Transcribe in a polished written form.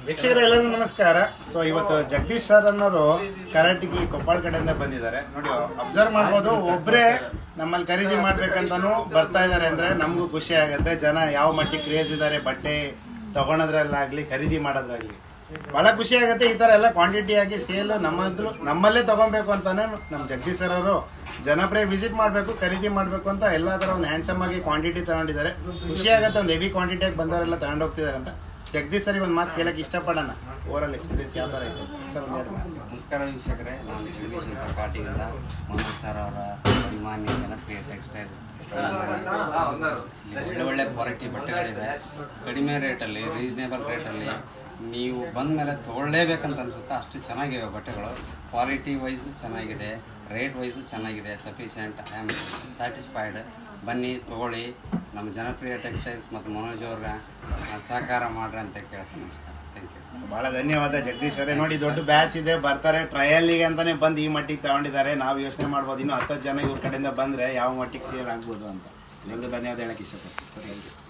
ವೀಕ್ಷಕರೇ ಎಲ್ಲರಿಗೂ ನಮಸ್ಕಾರ. ಸೊ ಇವತ್ತು ಜಗದೀಶ್ ಸರ್ ಅನ್ನೋರು ಕರಾಟಿಗೆ ಕೊಪ್ಪಳ ಕಡೆಯಿಂದ ಬಂದಿದ್ದಾರೆ. ನೋಡಿ ಅಬ್ಸರ್ವ್ ಮಾಡ್ಬೋದು, ಒಬ್ಬರೇ ನಮ್ಮಲ್ಲಿ ಖರೀದಿ ಮಾಡ್ಬೇಕಂತನೂ ಬರ್ತಾ ಇದ್ದಾರೆ ಅಂದರೆ ನಮಗೂ ಖುಷಿ ಆಗುತ್ತೆ. ಜನ ಯಾವ ಮಟ್ಟಿಗೆ ಕ್ರೇಜ್ ಇದ್ದಾರೆ ಬಟ್ಟೆ ತೊಗೊಳೋದ್ರಲ್ಲಾಗಲಿ ಖರೀದಿ ಮಾಡೋದ್ರಾಗಲಿ ಭಾಳ ಖುಷಿ ಆಗುತ್ತೆ. ಈ ಥರ ಎಲ್ಲ ಕ್ವಾಂಟಿಟಿ ಆಗಿ ಸೇಲ್ ನಮ್ಮಲ್ಲೇ ತೊಗೊಬೇಕು ಅಂತಾನೆ ನಮ್ಮ ಜಗದೀಶ್ ಸರ್ ಅವರು ಜನಪ್ರಿಯ ವಿಸಿಟ್ ಮಾಡಬೇಕು, ಖರೀದಿ ಮಾಡಬೇಕು ಅಂತ ಎಲ್ಲ ಥರ ಒಂದು ಹ್ಯಾಂಡ್ಸಮ್ ಆಗಿ ಕ್ವಾಂಟಿಟಿ ತೊಗೊಂಡಿದ್ದಾರೆ. ಖುಷಿ ಆಗುತ್ತೆ, ಒಂದು ಹೆವಿ ಕ್ವಾಂಟಿಟಿಯಾಗಿ ಬಂದವರೆಲ್ಲ ತಗೊಂಡು ಹೋಗ್ತಿದ್ದಾರೆ ಅಂತ. ಜಗದೀಶ್ ಸರಿ ಒಂದು ಮಾತು ಕೇಳೋಕ್ಕೆ ಇಷ್ಟಪಡೋಣ. ಓವರಾಲ್ ಎಕ್ಸ್ಪೀರಿಯನ್ಸ್ ಯಾವ ಥರ ಇದೆ ಸರ್? ನಮಸ್ಕಾರ ವೀಕ್ಷಕರೇ, ನಾನು ಜಗದೀಶ್ ಅಂತ ಕಾಟಿಯಿಂದ ಮನೋಜ್ ಸರ್ ಅವರ ಅಭಿಮಾನಿ ಜನಪ್ರಿಯ ಟೆಕ್ಸ್ಟೈಲ್. ಒಳ್ಳೆ ಕ್ವಾಲಿಟಿ ಬಟ್ಟೆಗಳಿದೆ, ಕಡಿಮೆ ರೇಟಲ್ಲಿ, ರೀಸನೇಬಲ್ ರೇಟಲ್ಲಿ. ನೀವು ಬಂದ ಮೇಲೆ ತೊಗೊಳ್ಳೇಬೇಕಂತ ಅನ್ಸುತ್ತೆ, ಅಷ್ಟು ಚೆನ್ನಾಗಿವೆ ಬಟ್ಟೆಗಳು. ಕ್ವಾಲಿಟಿ ವೈಸು ಚೆನ್ನಾಗಿದೆ, ರೇಟ್ ವೈಸು ಚೆನ್ನಾಗಿದೆ, ಸಫಿಷಿಯೆಂಟ್. I am satisfied. ಬನ್ನಿ ತೊಗೊಳ್ಳಿ. ನಮ್ಮ ಜನಪ್ರಿಯ ಟೆಕ್ಸ್ಟೈಲ್ಸ್ ಮತ್ತು ಮನೋಜ್ ಅವ್ರಿಗೆ ಸಹಕಾರ ಮಾಡ್ರಿ ಅಂತ ಕೇಳ್ತೀನಿ. ನಮಸ್ಕಾರ, ಥ್ಯಾಂಕ್ ಯು. ಭಾಳ ಧನ್ಯವಾದ ಜಗದೀಶ್ ಅವರೇ. ನೋಡಿ ದೊಡ್ಡ ಬ್ಯಾಚ್ ಇದೆ, ಬರ್ತಾರೆ ಟ್ರಯಲ್ಲಿಗೆ ಅಂತಲೇ ಬಂದು ಈ ಮಟ್ಟಿಗೆ ತಗೊಂಡಿದ್ದಾರೆ. ನಾವು ಯೋಚನೆ ಮಾಡ್ಬೋದು ಇನ್ನೂ 10 ಜನ ಇವ್ರ ಕಡೆಯಿಂದ ಬಂದರೆ ಯಾವ ಮಟ್ಟಿಗೆ ಸೇಲ್ ಆಗ್ಬೋದು ಅಂತ. ನಿಮಗೂ ಧನ್ಯವಾದ ಹೇಳೋಕ್ಕೆ ಇಷ್ಟಪಡ್ತೀನಿ ಸರ್.